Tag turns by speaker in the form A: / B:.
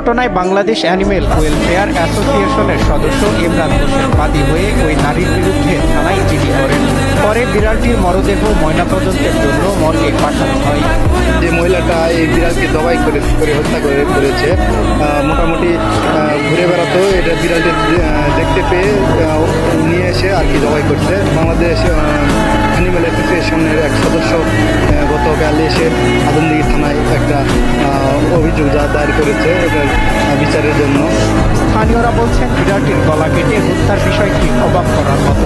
A: ঘটনায় Bangladesh animal welfare অ্যাসোসিয়েশনের সদস্য ইমরান হোসেন বাদী হয়ে ওই নারীর বিরুদ্ধে থানায় জিডি করেন। পরে বিড়ালটির মরদেহ ময়নাতদন্তের জন্য মর্গে পাঠানো হয়।
B: যে মহিলাটা এই বিড়ালকে জবাই করে হত্যা করেছে, মোটামুটি ঘুরে বেড়াতো, এটা বিড়ালটি দেখতে পেয়ে নিয়ে এসে আর কি জবাই করছে। বাংলাদেশ অ্যানিমেল অ্যাসোসিয়েশনের এক সদস্য গতকাল এসে আদমদিঘি থানায় একটা অভিযোগ দায়ের করেছে এটার বিচারের জন্য।
A: স্থানীয়রা বলছেন বিড়ালটির গলা কেটে হত্যার বিষয়টি অবাক করার মতো।